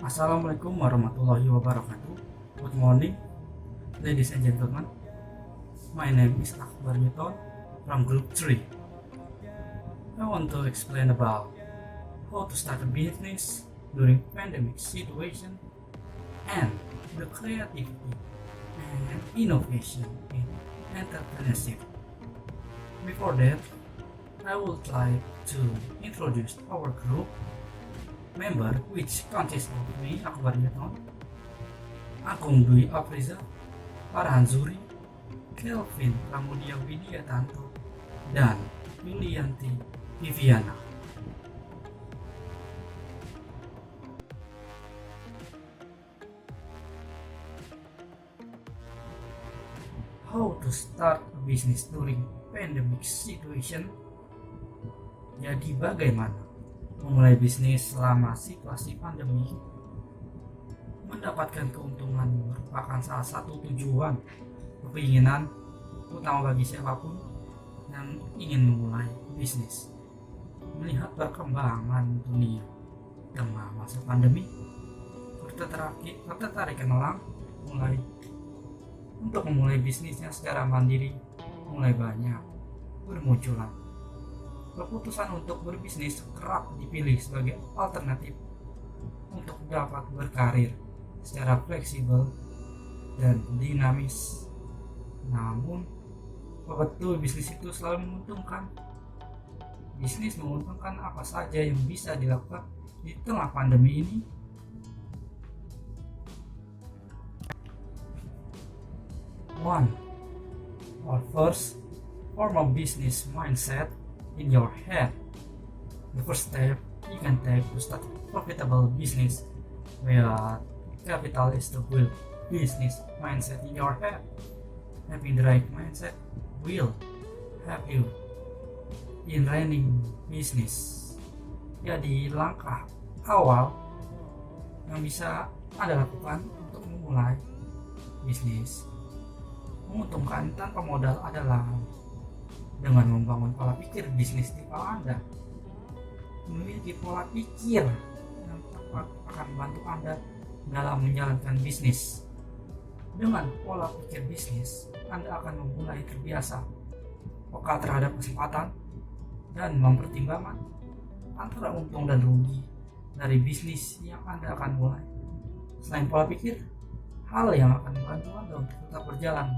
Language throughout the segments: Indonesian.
Assalamualaikum warahmatullahi wabarakatuh. Good morning, ladies and gentlemen. My name is Akbar Newton from Group 3. I want to explain about how to start a business during pandemic situation and the creativity and innovation in entrepreneurship. Before that, I would like to introduce our group member, which consists of me, Akbar Newton, Agung Dwi Afriza, Farhan Zuri, Kelvin Pramudia Widiatanto, dan Yulianti Viviana. How to start a business during pandemic situation? Jadi bagaimana memulai bisnis selama situasi pandemi? Mendapatkan keuntungan merupakan salah satu tujuan keinginan utama bagi siapapun yang ingin memulai bisnis. Melihat perkembangan dunia tengah masa pandemi, ketertarikan orang untuk memulai bisnisnya secara mandiri mulai banyak bermunculan. Keputusan untuk berbisnis kerap dipilih sebagai alternatif untuk dapat berkarir secara fleksibel dan dinamis. Namun, apa betul bisnis itu selalu menguntungkan? Bisnis menguntungkan apa saja yang bisa dilakukan di tengah pandemi ini? One, or first, form a business mindset in your head. The first step you can take to start a profitable business where capital is to build business mindset in your head. Having the right mindset will help you in running business. Jadi langkah awal yang bisa Anda lakukan untuk memulai bisnis menguntungkan tanpa modal adalah dengan membangun pola pikir bisnis di kepala Anda. Memiliki pola pikir yang tepat akan membantu Anda dalam menjalankan bisnis. Dengan pola pikir bisnis, Anda akan memulai terbiasa peka terhadap kesempatan dan mempertimbangkan antara untung dan rugi dari bisnis yang Anda akan mulai. Selain pola pikir, hal yang akan membantu Anda untuk tetap berjalan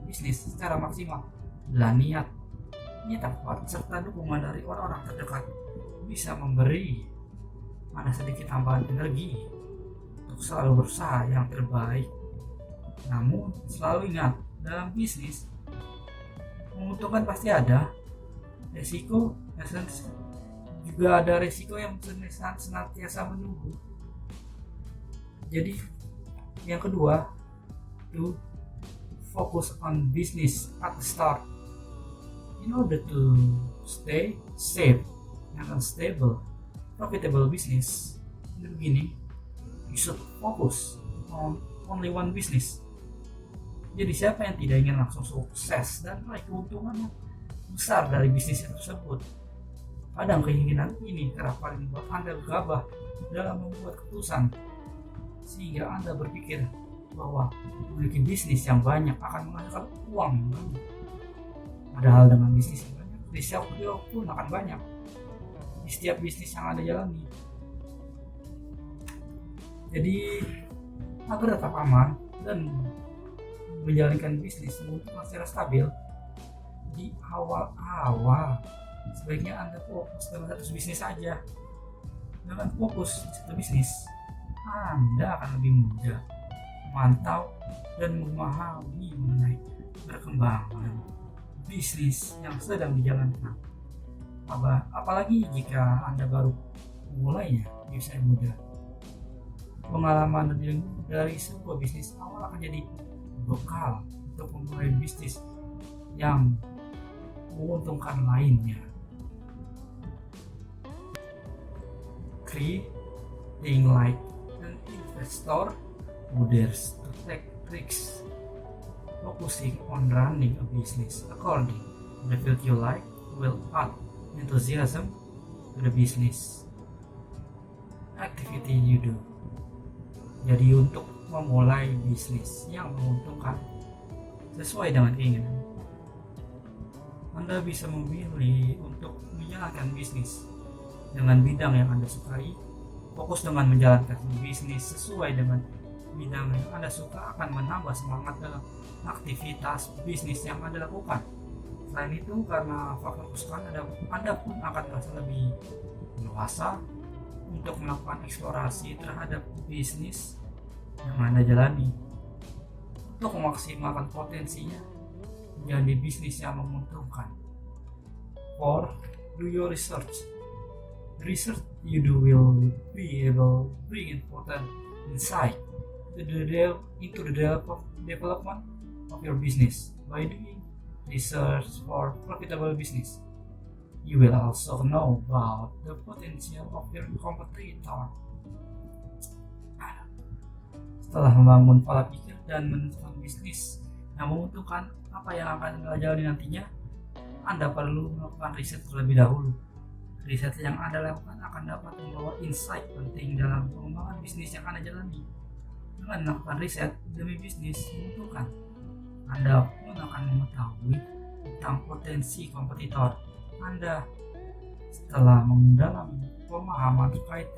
bisnis secara maksimal adalah niat kuat serta dukungan dari orang-orang terdekat bisa memberi Anda sedikit tambahan energi untuk selalu berusaha yang terbaik. Namun selalu ingat, dalam bisnis menguntungkan pasti ada resiko, juga ada resiko yang senantiasa menunggu. Jadi yang kedua, to focus on business at the start. In order to stay safe and stable, profitable business in the beginning, you should focus on only one business. Jadi siapa yang tidak ingin langsung sukses dan meraih keuntungan yang besar dari bisnis tersebut? Kadang keinginan ini kerap kali membuat Anda gegabah dalam membuat keputusan, sehingga Anda berpikir bahwa memiliki bisnis yang banyak akan menghasilkan uang yang banyak. Padahal dengan bisnis yang banyak, risiko pun akan banyak di setiap bisnis yang Anda jalani. Jadi agar tetap aman dan menjalankan bisnis menguntungkan secara stabil, di awal-awal sebaiknya Anda fokus dalam satu bisnis saja. Dengan fokus di satu bisnis, Anda akan lebih mudah memantau dan memahami mengenai perkembangan bisnis yang sedang dijalankan. Apalagi jika Anda baru memulainya di usia muda. Pengalaman dari sebuah bisnis awal akan jadi bekal untuk memulai bisnis yang menguntungkan lainnya. Think like an investor who dares to take risks, focusing on running a business according to the field you like will add enthusiasm to the business activity you do. Jadi untuk memulai bisnis yang menguntungkan sesuai dengan keinginan, Anda bisa memilih untuk menjalankan bisnis dengan bidang yang Anda sukai. Fokus dengan menjalankan bisnis sesuai dengan bidang yang Anda suka akan menambah semangat dalam aktivitas bisnis yang Anda lakukan. Selain itu, karena faktor kesukaan Anda pun akan merasa lebih dewasa untuk melakukan eksplorasi terhadap bisnis yang Anda jalani. Untuk memaksimalkan potensinya menjadi bisnis yang menguntungkan. 4. Do your research. The research you do will be able to bring important insight into the development of your business. By doing research for profitable business, you will also know about the potential of your competitor. Setelah membangun pola pikir dan menentukan bisnis yang menguntungkan apa yang akan Anda jalani nantinya, Anda perlu melakukan riset terlebih dahulu. Riset yang Anda lakukan akan dapat membawa insight penting dalam pengembangan bisnis yang Anda jalani. Dengan melakukan riset demi bisnis menguntungkan, Anda pun akan mengetahui tentang potensi kompetitor Anda. Setelah mendalami pemahaman terkait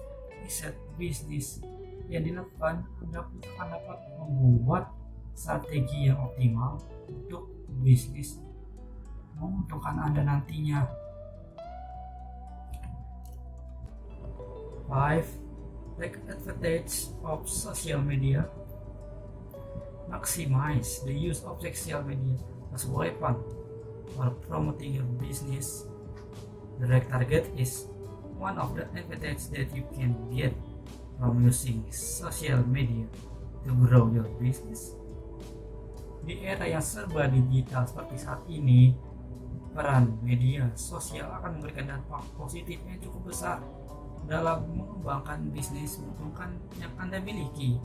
riset bisnis yang dilakukan, Anda pun akan dapat membuat strategi yang optimal untuk bisnis menguntungkan Anda nantinya. 5. Take advantage of social media. Maximize the use of social media as a weapon for promoting your business. Direct target is one of the advantages that you can get from using social media to grow your business. Di era yang serba digital seperti saat ini, peran media sosial akan memberikan dampak positif yang cukup besar dalam mengembangkan bisnis menguntungkan yang Anda miliki.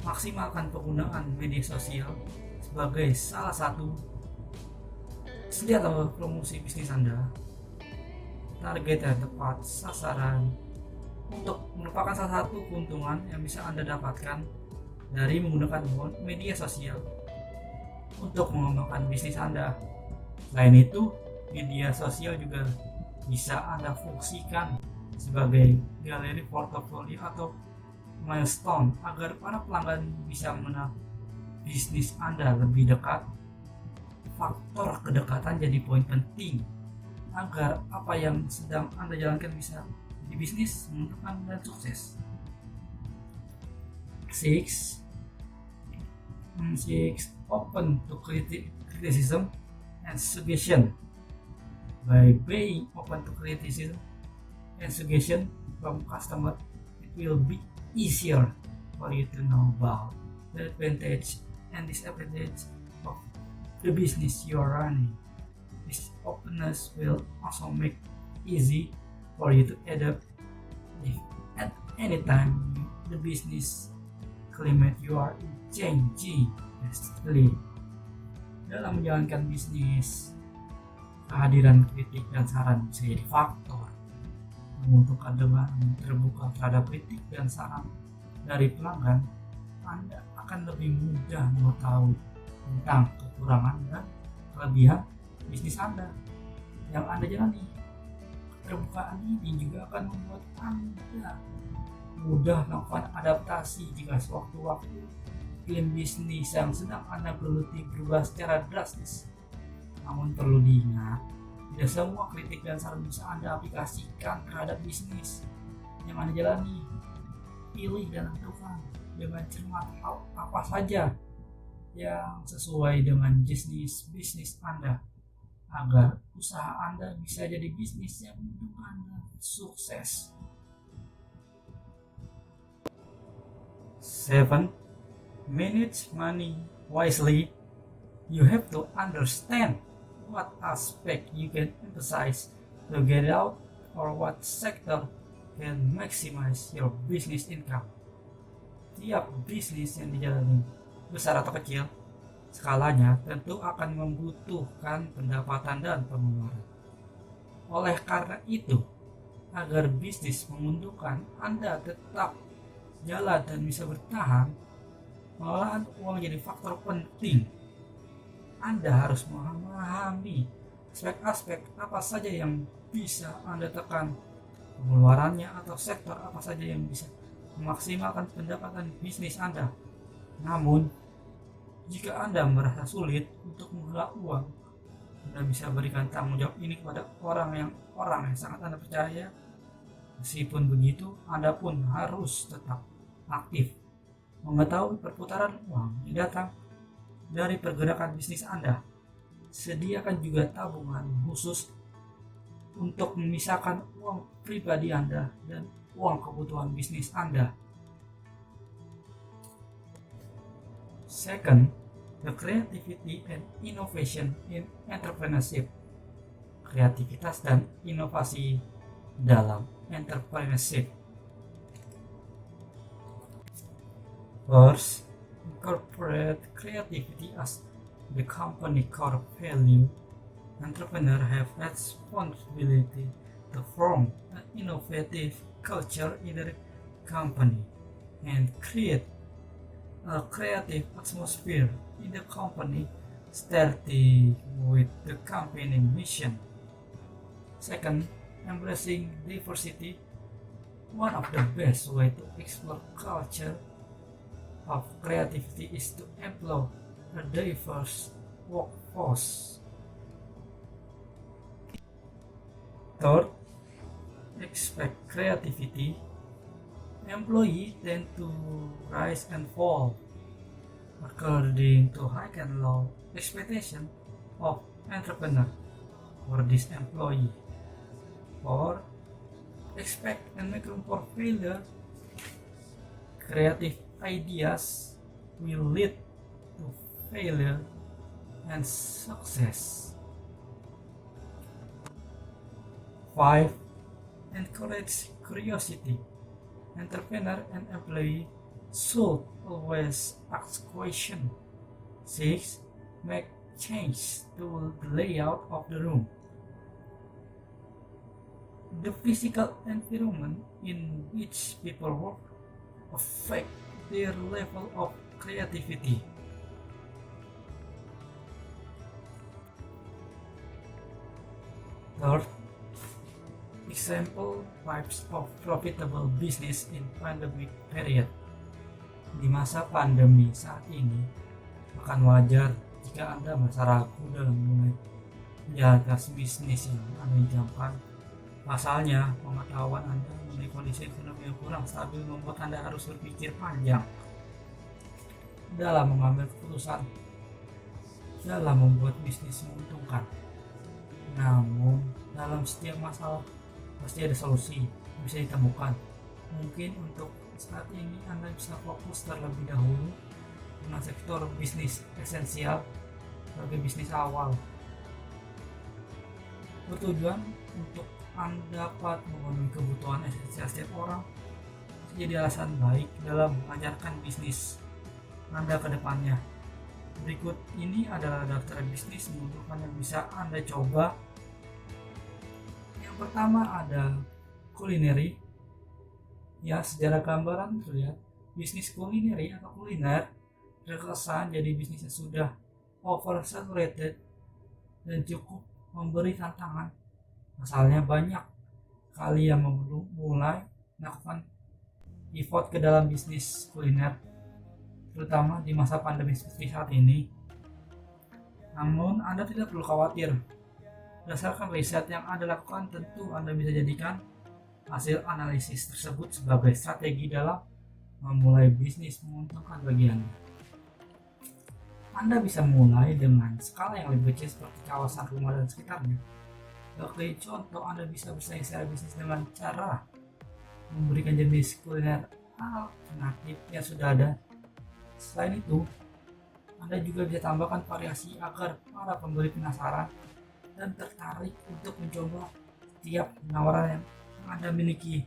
Maksimalkan penggunaan media sosial sebagai salah satu senjata promosi bisnis Anda. Target yang tepat sasaran untuk merupakan salah satu keuntungan yang bisa Anda dapatkan dari menggunakan media sosial untuk mengembangkan bisnis Anda. Selain itu, media sosial juga bisa Anda fungsikan sebagai galeri portofolio atau milestone agar para pelanggan bisa mengenal bisnis Anda lebih dekat. Faktor kedekatan jadi poin penting agar apa yang sedang Anda jalankan bisa di bisnis menguntungkan dan sukses. 6. Open to criticism and suggestion. By being open to criticism and suggestion from customer, it will be easier for you to know about the advantage and disadvantage of the business you are running. This openness will also make easy for you to adapt if at any time the business climate you are changing drastically. Dalam menjalankan bisnis, kehadiran kritik dan saran bisa jadi faktor menguntungkan. Dengan terbuka terhadap kritik dan saran dari pelanggan, Anda akan lebih mudah mengetahui tentang kekurangan dan kelebihan bisnis Anda yang Anda jalani. Keterbukaan ini juga akan membuat Anda mudah melakukan adaptasi jika sewaktu-waktu iklim bisnis yang sedang Anda geluti berubah secara drastis. Namun perlu diingat, tidak semua kritik dan saran bisa Anda aplikasikan terhadap bisnis yang Anda jalani. Pilih dan tentukan dengan cermat hal apa saja yang sesuai dengan bisnis Anda agar usaha Anda bisa jadi bisnis yang menguntungkan dan sukses. 7. Manage money wisely. You have to understand what aspect you can emphasize to get out or what sector can maximize your business income. Tiap bisnis yang dijalani, besar atau kecil, skalanya tentu akan membutuhkan pendapatan dan pengeluaran. Oleh karena itu, agar bisnis menguntungkan, Anda tetap jalan dan bisa bertahan, pengelolaan uang jadi faktor penting. Anda harus memahami aspek-aspek apa saja yang bisa Anda tekan, pengeluarannya atau sektor apa saja yang bisa memaksimalkan pendapatan bisnis Anda. Namun, jika Anda merasa sulit untuk mengelola uang, Anda bisa berikan tanggung jawab ini kepada orang yang sangat Anda percaya. Meskipun begitu, Anda pun harus tetap aktif mengetahui perputaran uang yang datang dari pergerakan bisnis Anda. Sediakan juga tabungan khusus untuk memisahkan uang pribadi Anda dan uang kebutuhan bisnis Anda. Second, the creativity and innovation in entrepreneurship. Kreativitas dan inovasi dalam entrepreneurship. First, incorporate creativity as the company core value. Entrepreneurs have responsibility to form an innovative culture in their company and create a creative atmosphere in the company, starting with the company mission. Second, embracing diversity. One of the best ways to explore culture of creativity is to employ a diverse workforce. Third, expect creativity. Employees tend to rise and fall according to high and low expectation of entrepreneur or this employee. Or expect and make room for failure. Creative ideas will lead to failure and success. 5. Encourage curiosity. Entrepreneur and employee should always ask questions. 6. Make change to the layout of the room. The physical environment in which people work affect their level of creativity. Third, example types of profitable business in pandemic period. Di masa pandemi saat ini, akan wajar jika Anda merasa ragu dalam mulai menjalankan bisnis yang Anda idamkan. Pasalnya, pengetahuan Anda mengenai kondisi ekonomi yang kurang stabil membuat Anda harus berpikir panjang dalam mengambil keputusan dalam membuat bisnis menguntungkan. Namun, dalam setiap masalah pasti ada solusi yang bisa ditemukan. Mungkin untuk saat ini Anda bisa fokus terlebih dahulu dengan sektor bisnis esensial sebagai bisnis awal, bertujuan untuk Anda dapat memenuhi kebutuhan esensial setiap orang. Jadi alasan baik dalam mengajarkan bisnis Anda ke depannya. Berikut ini adalah daftar bisnis menguntungkan yang bisa Anda coba. Yang pertama ada kulineri. Ya, secara gambaran terlihat bisnis kulineri atau kuliner terkesan jadi bisnis yang sudah oversaturated dan cukup memberi tantangan. Pasalnya banyak kali yang mulai melakukan pivot ke dalam bisnis kuliner, terutama di masa pandemi seperti saat ini. Namun Anda tidak perlu khawatir. Berdasarkan riset yang Anda lakukan, tentu Anda bisa jadikan hasil analisis tersebut sebagai strategi dalam memulai bisnis menguntungkan bagi Anda. Anda bisa mulai dengan skala yang lebih kecil seperti kawasan rumah dan sekitarnya. Sebagai contoh, Anda bisa bersaing secara bisnis dengan cara memberikan jenis kuliner alternatif yang sudah ada. Selain itu, Anda juga bisa tambahkan variasi agar para pembeli penasaran dan tertarik untuk mencoba setiap penawaran yang Anda miliki.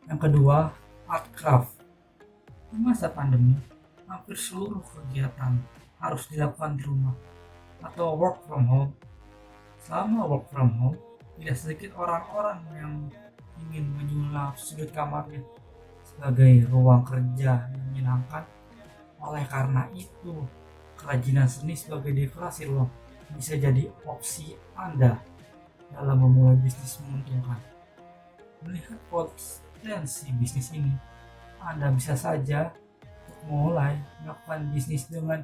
Yang kedua, art craft. Di masa pandemi, hampir seluruh kegiatan harus dilakukan di rumah atau work from home. Selama work from home, tidak sedikit orang-orang yang ingin menyulap sudut kamarnya sebagai ruang kerja yang menyenangkan. Oleh karena itu, kerajinan seni sebagai dekorasi ruang bisa jadi opsi Anda dalam memulai bisnis menguntungkan. Melihat potensi bisnis ini, Anda bisa saja mulai melakukan bisnis dengan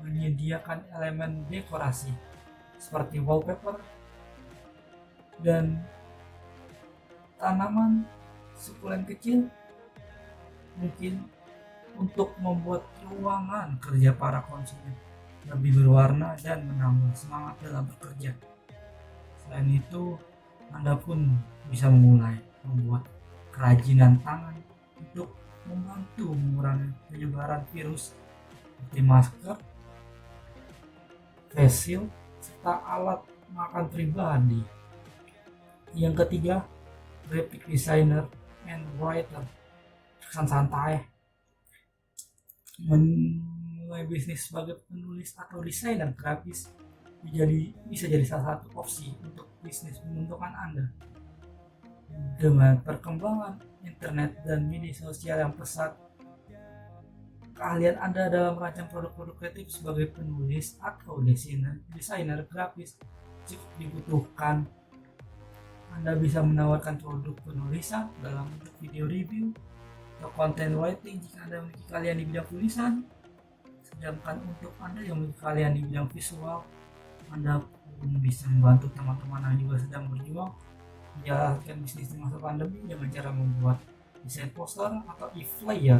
menyediakan elemen dekorasi seperti wallpaper dan tanaman sukulen kecil, mungkin untuk membuat ruangan kerja para konsumen lebih berwarna dan menambah semangat dalam bekerja. Selain itu, Anda pun bisa memulai membuat kerajinan tangan untuk membantu mengurangi penyebaran virus seperti masker, face shield, serta alat makan pribadi. Yang ketiga, graphic designer and writer. Kesan santai. Memulai bisnis sebagai penulis atau desainer grafis bisa jadi salah satu opsi untuk bisnis menguntungkan Anda. Dengan perkembangan internet dan media sosial yang pesat, keahlian Anda dalam merancang produk-produk kreatif sebagai penulis atau desainer grafis cukup dibutuhkan. Anda bisa menawarkan produk penulisan dalam bentuk video review atau content writing jika Anda memiliki keahlian di bidang tulisan. Sedangkan untuk Anda yang memiliki keahlian di bidang visual, Anda pun bisa membantu teman-teman yang juga sedang berjuang menjalankan bisnis di masa pandemi dengan cara membuat desain poster atau e-flyer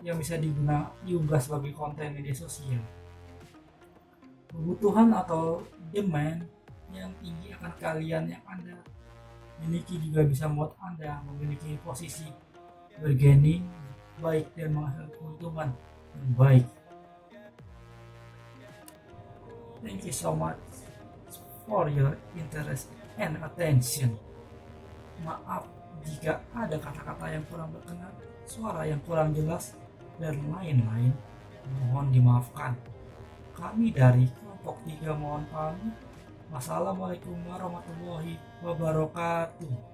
yang bisa diunggah sebagai konten media sosial. Kebutuhan atau demand yang tinggi akan keahlian yang Anda miliki juga bisa membuat Anda memiliki posisi bargaining baik dan menghasilkan keuntungan yang baik. Thank you so much for your interest and attention. Maaf jika ada kata-kata yang kurang berkenan, suara yang kurang jelas, dan lain-lain. Mohon dimaafkan. Kami dari kelompok 3 mohon pamit. Wassalamualaikum warahmatullahi wabarakatuh.